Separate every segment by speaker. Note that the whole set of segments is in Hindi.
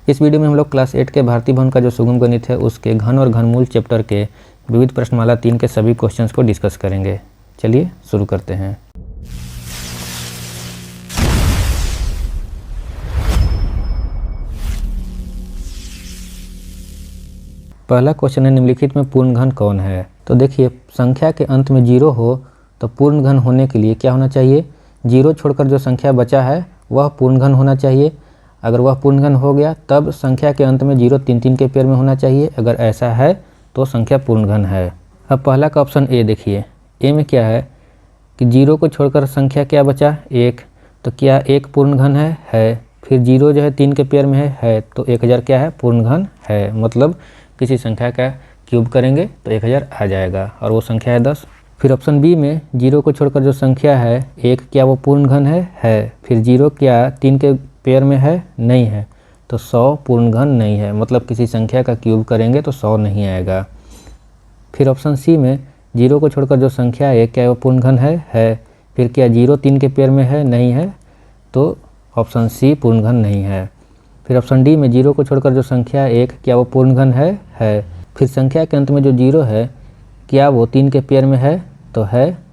Speaker 1: इस वीडियो में हम लोग क्लास 8 के भारतीय भवन का जो सुगम गणित है उसके घन और घनमूल चैप्टर के विविध प्रश्नमाला 3 के सभी क्वेश्चंस को डिस्कस करेंगे। चलिए शुरू करते हैं। पहला क्वेश्चन है, निम्नलिखित में पूर्ण घन कौन है। तो देखिए, संख्या के अंत में 0 हो तो पूर्ण घन होने के लिए क्या होना चाहिए, 0 छोड़कर जो संख्या बचा है वह पूर्ण घन होना चाहिए। अगर वह पूर्ण घन हो गया तब संख्या के अंत में 0 3 के पेयर में होना चाहिए। अगर ऐसा है तो संख्या पूर्ण घन है। अब पहला का ऑप्शन ए देखिए, ए में क्या है कि 0 को छोड़कर संख्या क्या बचा, 1। तो क्या 1 पूर्ण घन है। फिर 0 जो है 3 के पेयर में है तो 1000 क्या है, पूर्ण घन है। मतलब किसी संख्या का क्यूब करेंगे तो 1000 आ जाएगा और वो संख्या है 10। फिर ऑप्शन बी में 0 को छोड़कर जो संख्या है 1, क्या वो पूर्ण घन है। फिर 0 क्या 3 के पेयर में है, नहीं है। तो 100 पूर्ण घन नहीं है। मतलब किसी संख्या का क्यूब करेंगे तो 100 नहीं आएगा। फिर ऑप्शन सी में 0 को छोड़कर जो संख्या है क्या वो पूर्ण घन है। फिर क्या 0 3 के पेयर में है, नहीं है। तो ऑप्शन सी पूर्ण घन नहीं है। फिर ऑप्शन डी में 0 को छोड़कर जो संख्या 1, क्या वो पूर्ण घन है। फिर संख्या के अंत में जो 0 है क्या वो 3 के पेयर में है, तो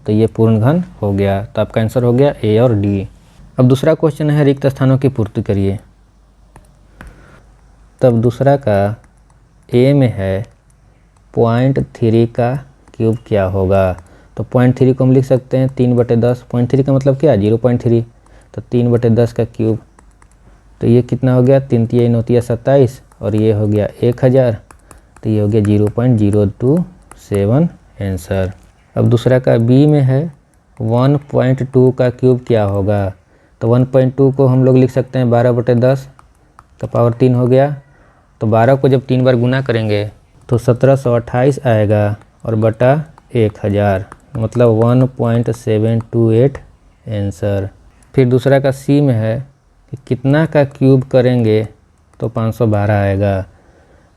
Speaker 1: ये पूर्ण घन हो गया। तो आपका आंसर हो गया ए और डी। अब दूसरा क्वेश्चन है, रिक्त स्थानों की पूर्ति करिए। तब दूसरा का ए में है 0.3 का क्यूब क्या होगा। तो 0.3 को हम लिख सकते हैं 3/10। 0.3 का मतलब क्या, 0.3। तो 3/10 का क्यूब, तो ये कितना हो गया, 3 × 3 = 27 और ये हो गया 1000। तो ये हो गया 0.027 आंसर। अब दूसरा का बी में है 1.2 का क्यूब क्या होगा। तो 1.2 को हम लोग लिख सकते हैं 12/10 का पावर 3 हो गया। तो 12 को जब 3 बार गुना करेंगे तो 1728 आएगा और बटा 1000, मतलब 1.728 आंसर। फिर दूसरा का सी में है कि कितना का क्यूब करेंगे तो 512 आएगा।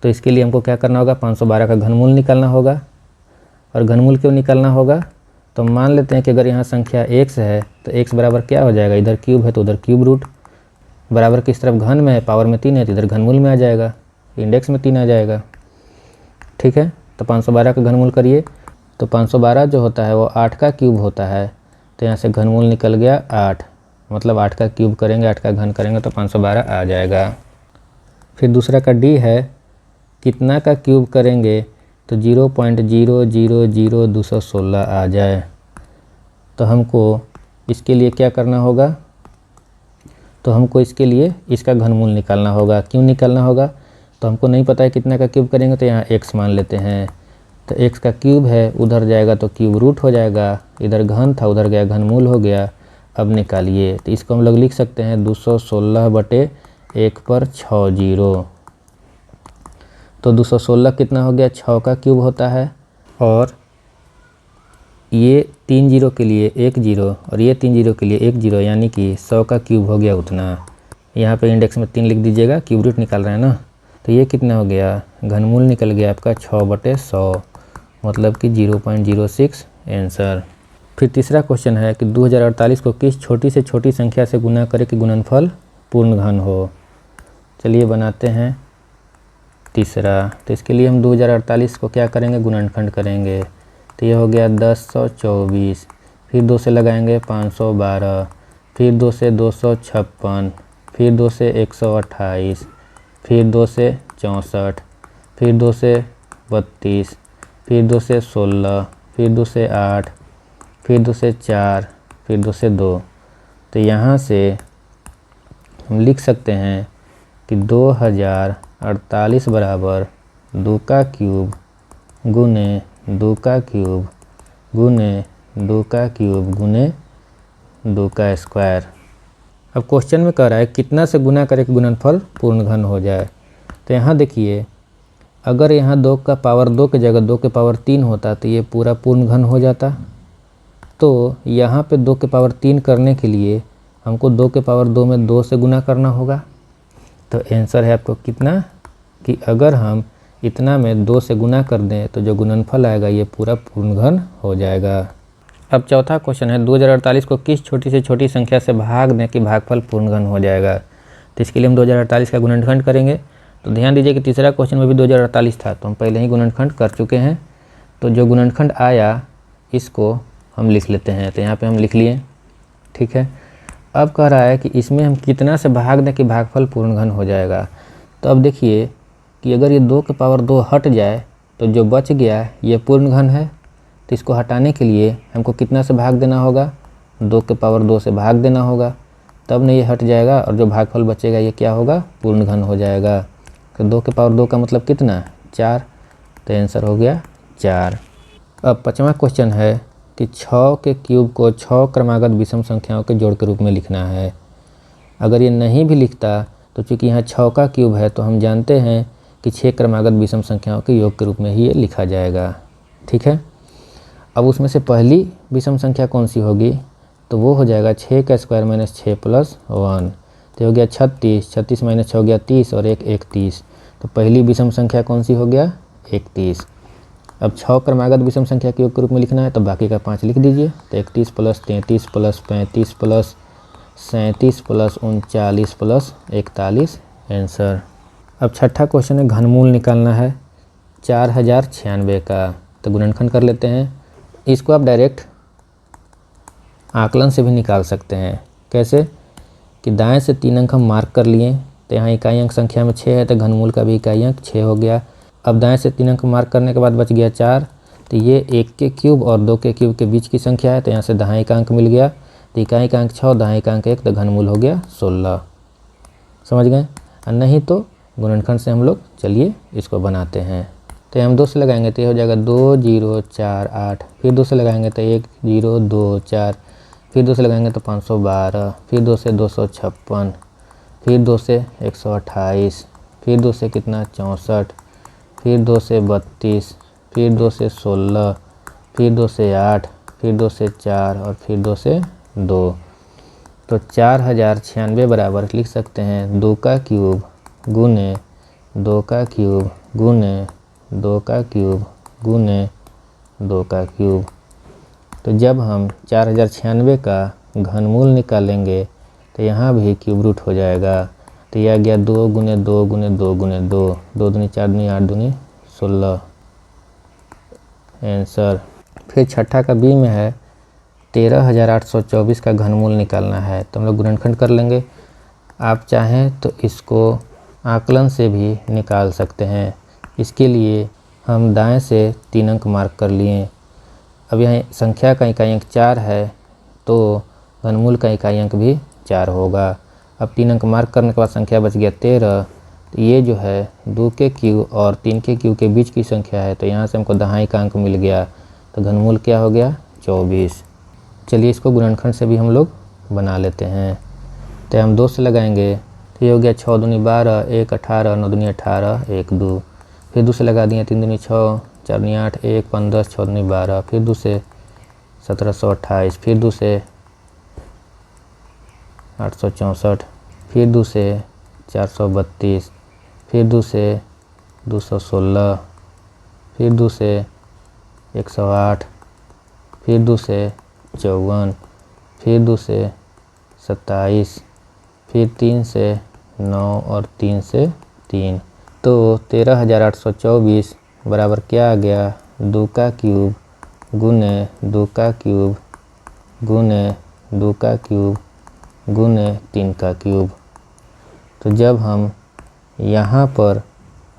Speaker 1: तो इसके लिए हमको क्या करना होगा, 512 का घनमूल निकालना होगा। और घनमूल क्यों निकालना होगा, तो मान लेते हैं कि अगर यहाँ संख्या x है तो x बराबर क्या हो जाएगा, इधर क्यूब है तो उधर क्यूब रूट, बराबर किस तरफ घन में है, पावर में 3 है तो इधर घनमूल में आ जाएगा, इंडेक्स में 3 आ जाएगा। ठीक है, तो 512 का घनमूल करिए तो 512 जो होता है वो 8 का क्यूब होता है। तो यहाँ से घनमूल निकल गया 8, मतलब 8 का क्यूब करेंगे, 8 का घन करेंगे तो 512 आ जाएगा। फिर दूसरा का डी है, कितना का क्यूब करेंगे तो 0.000216 आ जाए। तो हमको इसके लिए क्या करना होगा, तो हमको इसके लिए इसका घनमूल निकालना होगा। क्यों निकालना होगा, तो हमको नहीं पता है कितना का क्यूब करेंगे, तो यहाँ x मान लेते हैं। तो x का क्यूब है, उधर जाएगा तो क्यूब रूट हो जाएगा, इधर घन था उधर गया घनमूल हो गया। अब निकालिए, तो इसको हम लोग लिख सकते हैं 216/1/60। तो 216 कितना हो गया, 6 का क्यूब होता है। और ये 3 0 के लिए 1 0 और ये 3 0 के लिए 1 0, यानी कि 100 का क्यूब हो गया उतना। यहाँ पे इंडेक्स में 3 लिख दीजिएगा, क्यूब रूट निकाल रहे हैं ना। तो ये कितना हो गया, घनमूल निकल गया आपका 6/100, मतलब कि 0.06 आंसर। फिर तीसरा क्वेश्चन है कि 2048 को किस छोटी से छोटी संख्या से गुना करे कि गुणनफल पूर्ण घन हो। चलिए बनाते हैं तीसरा। तो इसके लिए हम 2048 को क्या करेंगे, गुणनखंड करेंगे। तो ये हो गया 1024, फिर 2 से लगाएंगे 512, फिर 2 से 256, फिर 2 से 128, फिर 2 से 64, फिर 2 से 32, फिर 2 से 16, फिर 2 से 8, फिर 2 से 4, फिर 2 से 2। तो यहाँ से हम लिख सकते हैं कि 2048 बराबर 2 का क्यूब गुने 2 का क्यूब गुने 2 का क्यूब गुने 2 का स्क्वायर। अब क्वेश्चन में कह रहा है कितना से गुना करे कि गुणनफल पूर्ण घन हो जाए। तो यहाँ देखिए, अगर यहाँ 2 का पावर 2 की जगह 2 के पावर 3 होता तो ये पूरा पूर्ण घन हो जाता। तो यहाँ पे 2 के पावर 3 करने के लिए हमको 2 के पावर 2 में 2 से गुना करना होगा। तो आंसर है आपको कितना, कि अगर हम इतना में 2 से गुना कर दें तो जो गुणनफल आएगा ये पूरा पूर्ण घन हो जाएगा। अब चौथा क्वेश्चन है 2048 को किस छोटी से छोटी संख्या से भाग दें कि भागफल पूर्ण घन हो जाएगा। तो इसके लिए हम 2048 का गुणनखंड करेंगे। तो ध्यान दीजिए कि तीसरा क्वेश्चन में भी 2048 था, तो हम पहले ही गुणनखंड कर चुके हैं। तो जो गुणनखंड आया इसको हम लिख लेते हैं। तो यहाँ पे हम लिख लिए, ठीक है। अब कह रहा है कि इसमें हम कितना से भाग दें कि भागफल पूर्ण घन हो जाएगा। तो अब देखिए कि अगर ये 2 के पावर 2 हट जाए तो जो बच गया ये पूर्ण घन है। तो इसको हटाने के लिए हमको कितना से भाग देना होगा, 2 के पावर 2 से भाग देना होगा, तब नहीं ये हट जाएगा और जो भागफल बचेगा ये क्या होगा, पूर्ण घन हो जाएगा। तो 2 के पावर 2 का मतलब कितना, 4। तो आंसर हो गया 4। अब 5वां क्वेश्चन है कि 6 के क्यूब को 6 क्रमागत विषम संख्याओं के जोड़ के रूप में लिखना है। अगर ये नहीं भी लिखता तो चूँकि यहाँ 6 का क्यूब है तो हम जानते हैं कि 6 क्रमागत विषम संख्याओं के योग के रूप में ही ये लिखा जाएगा, ठीक है। अब उसमें से पहली विषम संख्या कौन सी होगी, तो वो हो जाएगा 6 का स्क्वायर माइनस 6 प्लस 1। तो हो गया 36, 36 माइनस 6 हो गया 30 और 1 31। तो पहली विषम संख्या कौन सी हो गया, 31। अब 6 क्रमागत विषम संख्या के योग के रूप में लिखना है तो बाकी का 5 लिख दीजिए। तो 31 plus 33 plus 35 plus 37 plus 39 plus 41 answer. अब छठा क्वेश्चन है घनमूल निकालना है 4096 का। तो गुणनखंड कर लेते हैं। इसको आप डायरेक्ट आकलन से भी निकाल सकते हैं। कैसे कि दाएं से 3 अंक हम मार्क कर लिए, तो यहाँ इकाई अंक संख्या में 6 है तो घनमूल का भी इकाई अंक 6 हो गया। अब दाएं से 3 अंक मार्क करने के बाद बच गया 4। तो ये 1 के क्यूब और 2 के क्यूब के बीच की संख्या है, तो यहाँ से दाएं का अंक मिल गया। तो इकाई का अंक 6 दाएं का अंक 1, तो घनमूल हो गया 16। समझ गए। और नहीं तो गुणनखंड से हम लोग चलिए इसको बनाते हैं। तो हम 2 से लगाएंगे तो ये हो जाएगा 2 0 4 8। फिर 2 से लगाएंगे तो 1 0 2 4। फिर 2 से लगाएंगे तो 512। फिर 2 से 256। फिर 2 से 128। फिर 2 से कितना 64। फिर 2 से 32। फिर 2 से 16। फिर 2 से 8। फिर 2 से 4 और फिर 2 से 2। तो 4096 बराबर लिख सकते हैं 2 का क्यूब गुने 2 का क्यूब गुने 2 का क्यूब गुने 2 का क्यूब। तो जब हम 4096 का घनमूल निकालेंगे तो यहाँ भी क्यूब रूट हो जाएगा। तो यह आ गया 2 गुने 2 गुने 2 गुने 2, 2 दूनी 4 दूनी 8 दूनी 16 आंसर। फिर छठा का बी में है 13824 का घनमूल निकालना है। तो हम लोग गुणनखंड कर लेंगे। आप चाहें तो इसको आकलन से भी निकाल सकते हैं। इसके लिए हम दाएं से 3 अंक मार्क कर लिए। अब यहाँ संख्या का इकाई अंक 4 है तो घनमूल का इकाई अंक भी 4 होगा। अब 3 अंक मार्क करने के बाद संख्या बच गया 13। तो ये जो है 2 के क्यूब और 3 के क्यूब के बीच की संख्या है, तो यहाँ से हमको दहाई का अंक मिल गया। तो घनमूल क्या हो गया 24। चलिए इसको गुणनखंड से भी हम लोग बना लेते हैं। तो हम 2 से लगाएंगे तो ये हो गया 6 दूनी 12, 1 18, 9 दूनी 18, 1 2। फिर 2 से लगा दिए 3 दूनी 6, 4 दूनी 8, 1 15, 6 दूनी 12। फिर 2 से 1728। फिर 2 से 864। फिर 2 से 432। फिर 2 से 216। फिर 2 से 108। फिर 2 से 54। फिर 2 से 27। फिर 3 से 9 और 3 से 3। तो 13824 बराबर क्या आ गया 2 का क्यूब गुने 2 का क्यूब गुने 2 का क्यूब गुने 3 का क्यूब। तो जब हम यहाँ पर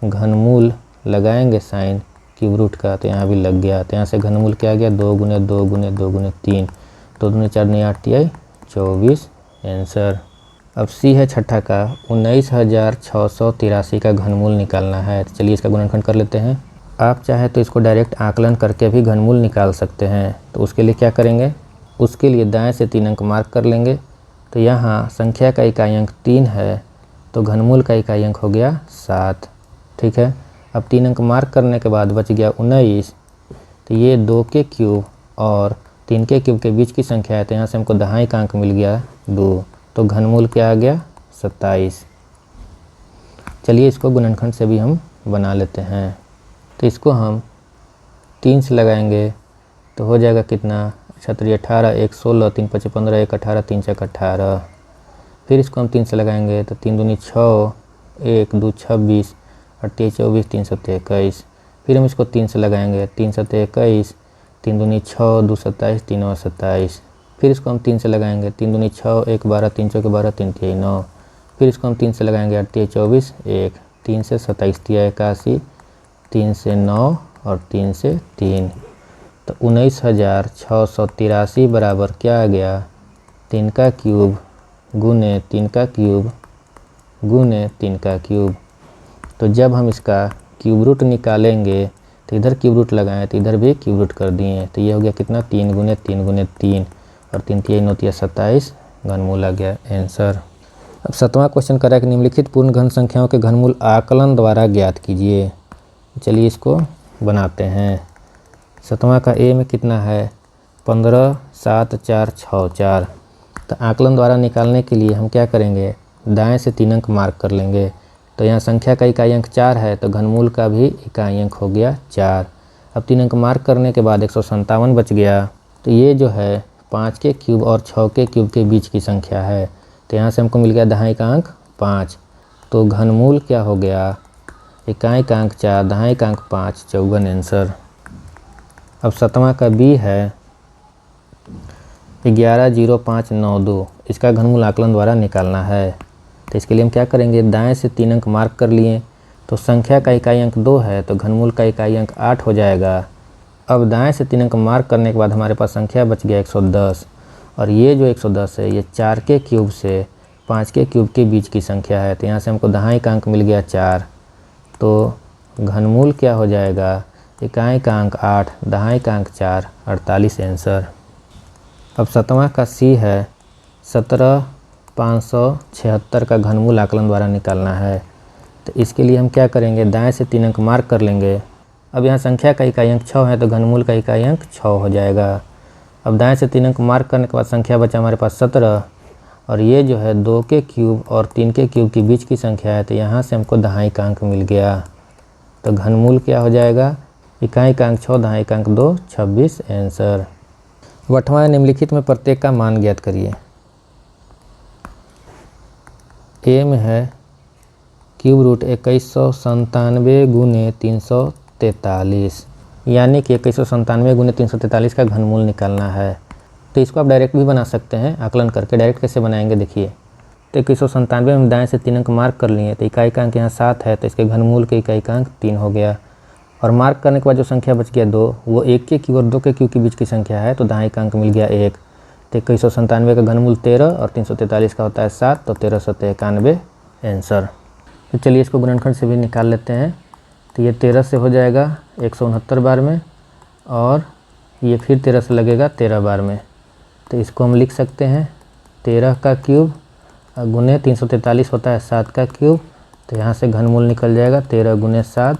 Speaker 1: घनमूल लगाएंगे साइन क्यूब रूट का तो यहाँ भी लग गया। तो यहाँ से घनमूल क्या आ गया 2 गुने 2 गुने 2 गुने 3, 2 दूनी 4 दूनी 8 तिहाई 24 आंसर। अब सी है छठा का 19683 का घनमूल निकालना है। तो चलिए इसका गुणनखंड कर लेते हैं। आप चाहे तो इसको डायरेक्ट आकलन करके भी घनमूल निकाल सकते हैं। तो उसके लिए क्या करेंगे, उसके लिए दाएं से 3 अंक मार्क कर लेंगे। तो यहाँ संख्या का इकाई अंक 3 है तो घनमूल का इकाई अंक हो गया 7। ठीक है। अब 3 अंक मार्क करने के बाद बच गया 19। तो ये 2 के क्यूब और 3 के क्यूब के बीच की संख्या है, तो यहाँ से हमको दहाई का अंक मिल गया 2। तो घनमूल क्या आ गया 27। चलिए इसको गुणनखंड से भी हम बना लेते हैं। तो इसको हम 3 से लगाएंगे तो हो जाएगा कितना 18, 1 16, 3 5 15, 1 18, 3 4 18। फिर इसको हम 3 से लगाएंगे तो 3 दूनी 6, 1 2 26, 28 24, 3 7 21। फिर हम इसको 3 से लगाएंगे, 3 7 21, 3 दूनी 6, 2 27, 3 और 27। फिर इसको हम 3 से लगाएंगे, 3 दूनी 6, 1 12, 3 चौके 12, 3 3 9। फिर इसको हम 3 से लगाएंगे, 28 24, 1 3 से 27 81, 3 से 9 और 3 से 3, तो 19,683 बराबर क्या आ गया, 3 का क्यूब गुने 3 का क्यूब गुने 3 का क्यूब। तो जब हम इसका क्यूब रूट निकालेंगे तो इधर क्यूब रूट लगाएं तो इधर भी क्यूब रूट कर दिए, तो ये हो गया कितना, 3 गुने 3 गुने 3 और 3 3 9 27 घनमूल आ गया आंसर। अब 7वां क्वेश्चन कर रहा है कि निम्नलिखित पूर्ण घन संख्याओं के घनमूल आकलन द्वारा ज्ञात कीजिए। चलिए इसको बनाते हैं। 7वां का ए में कितना है, 15 7 4 6 4। तो आकलन द्वारा निकालने के लिए हम क्या करेंगे, दाएं से 3 अंक मार्क कर लेंगे। तो यहाँ संख्या का इकाई अंक 4 है तो घनमूल का भी इकाई अंक हो गया 4। अब 3 अंक मार्क करने के बाद 157 बच गया। तो ये जो है 5 के क्यूब और 6 के क्यूब के बीच की संख्या है, तो यहाँ से हमको मिल गया दहाई का अंक 5। तो घनमूल क्या हो गया, इकाई का अंक 4, दहाई का अंक 5, 54 आंसर। अब 7वां का बी है 110592। इसका घनमूल आकलन द्वारा निकालना है। तो इसके लिए हम क्या करेंगे, दाएं से 3 अंक मार्क कर लिए। तो संख्या का इकाई अंक 2 है तो घनमूल का इकाई अंक 8 हो जाएगा। अब दाएं से 3 अंक मार्क करने के बाद हमारे पास संख्या बच गया 110, और ये जो 110 है ये 4 के क्यूब से 5 के क्यूब के बीच की संख्या है, तो यहाँ से हमको दहाई का अंक मिल गया 4। तो घनमूल क्या हो जाएगा, इकाई का अंक 8, दहाई का अंक 4, 48 आंसर। अब 7वां का सी है 17,576 का घनमूल आकलन द्वारा निकालना है। तो इसके लिए हम क्या करेंगे, दाएं से 3 अंक मार्क कर लेंगे। अब यहाँ संख्या का इकाई अंक 6 है तो घनमूल का इकाई अंक 6 हो जाएगा। अब दाएं से 3 अंक मार्क करने के बाद संख्या बचा हमारे पास 17, और ये जो है 2 के क्यूब और 3 के क्यूब के बीच की संख्या है, तो यहाँ से हमको दहाई का अंक मिल गया। तो घनमूल क्या हो जाएगा, इकाई का अंक 6, दहाई का अंक 2, 26 आंसर। 8वां निम्नलिखित में प्रत्येक का मान ज्ञात करिए। ए में है क्यूब रूट 2197 गुने 343, यानी कि 2197 गुने 343 का घनमूल निकालना है। तो इसको आप डायरेक्ट भी बना सकते हैं आकलन करके। डायरेक्ट कैसे बनाएंगे देखिए, तो 2197 में दाएं से 3 अंक मार्क कर लिए, तो इकाई का अंक यहाँ 7 है तो इसके घनमूल के इकाई का अंक 3 हो गया। और मार्क करने के बाद जो संख्या बच गया 2, वो 1 के क्यूब और 2 के क्यूब के बीच की संख्या है, तो दहाई का अंक मिल गया 1। तो 2197 का घनमूल 13 और 343 का होता है 7, तो 1391 आंसर। तो चलिए इसको गुणनखंड से भी निकाल लेते हैं। तो ये 13 से हो जाएगा 169 बार में, और ये फिर 13 से लगेगा 13 बार में। तो इसको हम लिख सकते हैं 13 का क्यूब गुने 343 होता है 7 का क्यूब, तो यहाँ से घनमूल निकल जाएगा 13 गुने 7,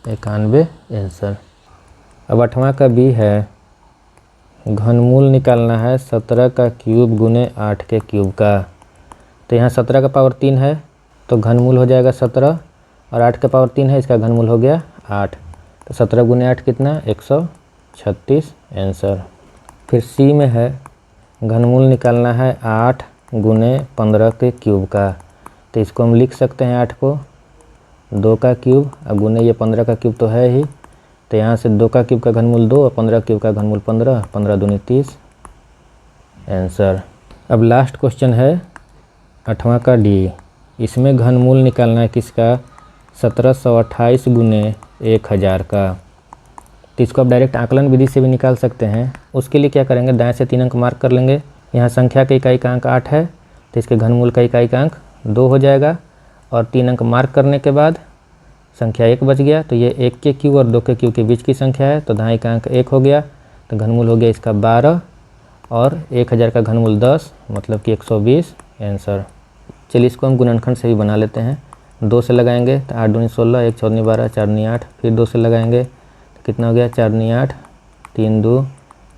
Speaker 1: 91 आंसर। अब 8वां का बी है घनमूल निकालना है 17 का क्यूब गुने 8 के क्यूब का। तो यहाँ 17 का पावर 3 है तो घनमूल हो जाएगा 17, और 8 का पावर 3 है, इसका घनमूल हो गया 8। तो 17 गुने 8 कितना, 136 आंसर। फिर सी में है घनमूल निकालना है 8 गुने 15 के क्यूब का। तो इसको हम लिख सकते हैं 8 को 2 का क्यूब और गुने ये 15 का क्यूब तो है ही, तो यहाँ से 2 का क्यूब का घनमूल 2 और 15 क्यूब का घनमूल 15, 15 दूनी 30 आंसर। अब लास्ट क्वेश्चन है 8वां का डी। इसमें घनमूल निकालना है किसका, 1728 गुने 1000 का। तो इसको आप डायरेक्ट आकलन विधि से भी निकाल सकते हैं। उसके लिए क्या करेंगे, दाएं से 3 अंक मार्क कर लेंगे। यहाँ संख्या के इकाई का अंक 8 है तो इसके घनमूल का इकाई का अंक 2 हो जाएगा, और 3 अंक मार्क करने के बाद संख्या 1 बच गया, तो ये 1 के क्यूब और 2 के क्यूब के बीच की संख्या है, तो दहाई का अंक 1 हो गया, तो घनमूल हो गया इसका 12, और 1000 का घनमूल 10 मतलब कि 120 आंसर। चलिए इसको हम गुणनखंड से भी बना लेते हैं। 2 से लगाएंगे तो 8 दूनी 16, 1 चौदनी 12, 4 दूनी 8, फिर 2 से लगाएंगे तो कितना हो गया 4 दूनी 8, 3 2,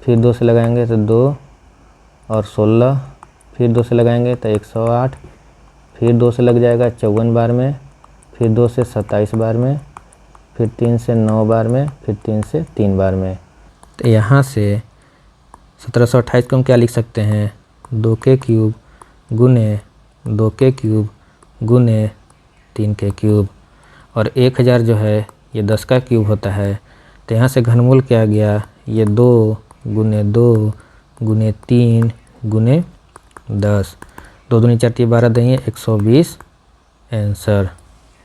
Speaker 1: फिर 2 से लगाएंगे तो 2 और 16, फिर 2 से लगाएंगे तो 108, फिर 2 से लग जाएगा 54 बार में, फिर 2 से 27 बार में, फिर 3 से 9 बार में, फिर 3 से 3 बार में। तो यहाँ से 1728 को हम क्या लिख सकते हैं, 2 के क्यूब गुने 2 के क्यूब गुने 3 के क्यूब, और 1000 जो है ये 10 का क्यूब होता है। तो यहाँ से घनमूल क्या आ गया, ये 2 गुने 2 गुने 3 गुने 10, 2 दूनी 4 12 देंगे 120 आंसर।